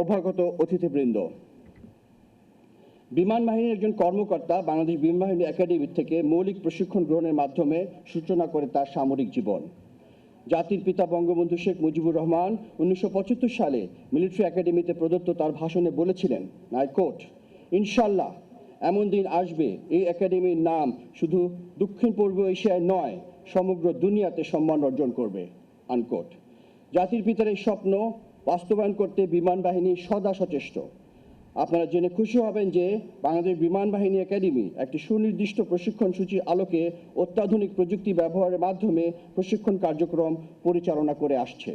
অভ্যাগত অতিথিবৃন্দ, বিমান বাহিনীর একজন কর্মকর্তা বাংলাদেশ বিমান বাহিনী একাডেমি থেকে মৌলিক প্রশিক্ষণ গ্রহণের মাধ্যমে সূচনা করে তার সামরিক জীবন। জাতির পিতা বঙ্গবন্ধু শেখ মুজিবুর রহমান 1975 সালে মিলিটারি একাডেমিতে প্রদত্ত তার ভাষণে বলেছিলেন, আই কোট, ইনশাল্লাহ এমন দিন আসবে এই একাডেমির নাম শুধু দক্ষিণ পূর্ব এশিয়ায় নয়, সমগ্র দুনিয়াতে সম্মান অর্জন করবে, আনকোট। জাতির পিতার এই স্বপ্ন বাস্তবায়ন করতে বিমান বাহিনী সদা সচেষ্ট। আপনারা জেনে খুশি হবেন যে বাংলাদেশ বিমান বাহিনী একাডেমি একটি সুনির্দিষ্ট প্রশিক্ষণ সূচির আলোকে অত্যাধুনিক প্রযুক্তি ব্যবহারের মাধ্যমে প্রশিক্ষণ কার্যক্রম পরিচালনা করে আসছে।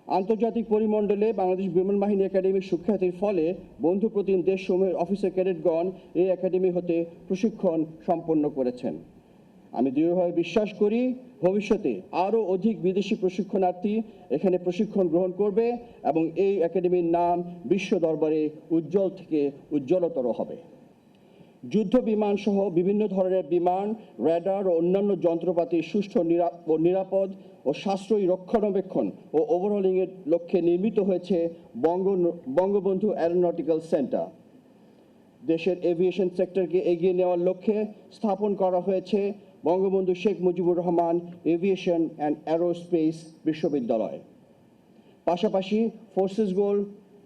আন্তর্জাতিক পরিমণ্ডলে বাংলাদেশ বিমান বাহিনী একাডেমির সুখ্যাতির ফলে বন্ধুপ্রতিম দেশসমূহের অফিসার ক্যাডেটগণ এই একাডেমি হতে প্রশিক্ষণ সম্পন্ন করেছেন। আমি দৃঢ়ভাবে বিশ্বাস করি ভবিষ্যতে আরও অধিক বিদেশি প্রশিক্ষণার্থী এখানে প্রশিক্ষণ গ্রহণ করবে এবং এই একাডেমির নাম বিশ্ব দরবারে উজ্জ্বল থেকে উজ্জ্বলতর হবে। যুদ্ধ বিমান সহ বিভিন্ন ধরনের বিমান, রেডার ও অন্যান্য যন্ত্রপাতির সুষ্ঠু নিরাপদ ও সাশ্রয়ী রক্ষণাবেক্ষণ ও ওভারহলিংয়ের লক্ষ্যে নির্মিত হয়েছে বঙ্গবন্ধু অ্যারোনটিক্যাল সেন্টার। দেশের এভিয়েশন সেক্টরকে এগিয়ে নেওয়ার লক্ষ্যে স্থাপন করা হয়েছে Bangabandhu Sheikh Mujibur Rahman aviation and aerospace বিশ্ববিদ্যালয়। পাশাপাশি ফোর্সেস গোল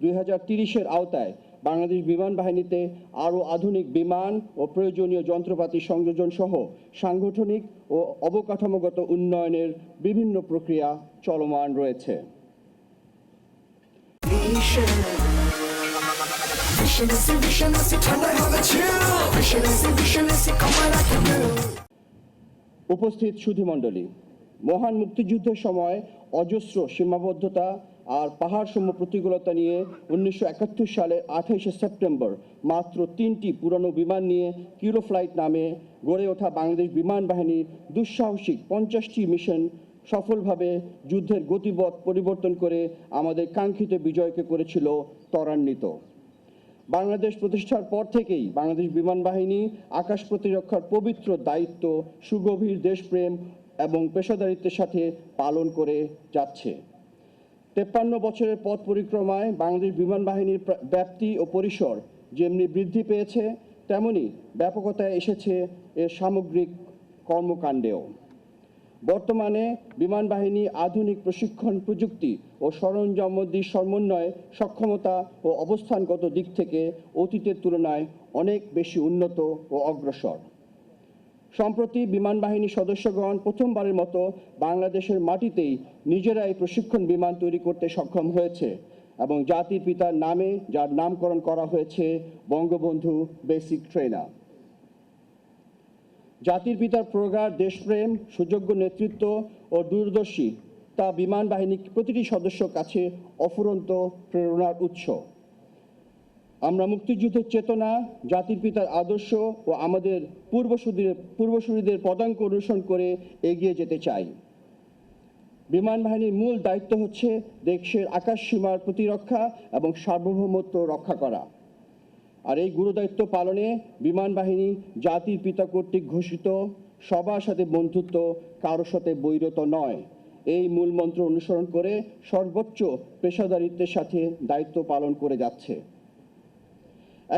2030-এর আওতায় বাংলাদেশ বিমান বাহিনীতে আরও আধুনিক বিমান ও প্রয়োজনীয় যন্ত্রপাতি সংযোজন সহ সাংগঠনিক ও অবকাঠামোগত উন্নয়নের বিভিন্ন প্রক্রিয়া চলমান রয়েছে। উপস্থিত সুধীমণ্ডলী, মহান মুক্তিযুদ্ধের সময় অজস্র সীমাবদ্ধতা আর পাহাড়সমূহ প্রতিকূলতা নিয়ে 1971 সালের 28শে সেপ্টেম্বর মাত্র 3টি পুরনো বিমান নিয়ে কিউরোফ্লাইট নামে গড়ে ওঠা বাংলাদেশ বিমান বাহিনীর দুঃসাহসিক 50টি মিশন সফলভাবে যুদ্ধের গতিপথ পরিবর্তন করে আমাদের কাঙ্ক্ষিত বিজয়কে করেছিল ত্বরান্বিত। বাংলাদেশ প্রতিষ্ঠার পর থেকেই বাংলাদেশ বিমান বাহিনী আকাশ প্রতিরক্ষার পবিত্র দায়িত্ব সুগভীর দেশপ্রেম এবং পেশাদারিত্বের সাথে পালন করে যাচ্ছে। 53 বছরের পথ পরিক্রমায় বাংলাদেশ বিমান বাহিনীর ব্যাপ্তি ও পরিসর যেমনি বৃদ্ধি পেয়েছে, তেমনি ব্যাপকতায় এসেছে এর সামগ্রিক কর্মকাণ্ডেও। বর্তমানে বিমান বাহিনী আধুনিক প্রশিক্ষণ প্রযুক্তি ও সরঞ্জামাদির সমন্বয়ে সক্ষমতা ও অবস্থানগত দিক থেকে অতীতের তুলনায় অনেক বেশি উন্নত ও অগ্রসর। সম্প্রতি বিমান বাহিনীর সদস্যগণ প্রথমবারের মতো বাংলাদেশের মাটিতেই নিজেরাই প্রশিক্ষণ বিমান তৈরি করতে সক্ষম হয়েছে এবং জাতির পিতার নামে যার নামকরণ করা হয়েছে বঙ্গবন্ধু বেসিক ট্রেনার। জাতির পিতার প্রগাঢ় দেশপ্রেম, সুযোগ্য নেতৃত্ব ও দূরদর্শী তা বিমান বাহিনীর প্রতিটি সদস্যর কাছে অফুরন্ত প্রেরণার উৎস। আমরা মুক্তিযুদ্ধের চেতনা, জাতির পিতার আদর্শ ও আমাদের পূর্বসূরীদের পদাঙ্ক অনুসরণ করে এগিয়ে যেতে চাই। বিমান বাহিনীর মূল দায়িত্ব হচ্ছে দেশের আকাশ সীমার প্রতিরক্ষা এবং সার্বভৌমত্ব রক্ষা করা। আর এই গুরুদায়িত্ব পালনে বিমান বাহিনী জাতির পিতা কর্তৃক ঘোষিত সবার সাথে বন্ধুত্ব, কারোর সাথে বৈরত নয়, এই মূল মন্ত্র অনুসরণ করে সর্বোচ্চ পেশাদারিত্বের সাথে দায়িত্ব পালন করে যাচ্ছে।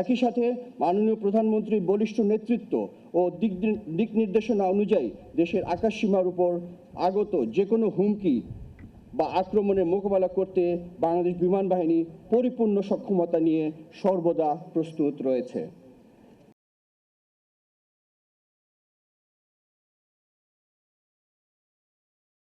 একই সাথে মাননীয় প্রধানমন্ত্রীর বলিষ্ঠ নেতৃত্ব ও দিক নির্দেশনা অনুযায়ী দেশের আকাশ সীমার উপর আগত যে কোনো হুমকি বা আক্রমণের মোকাবেলা করতে বাংলাদেশ বিমান বাহিনী পরিপূর্ণ সক্ষমতা নিয়ে সর্বদা প্রস্তুত রয়েছে।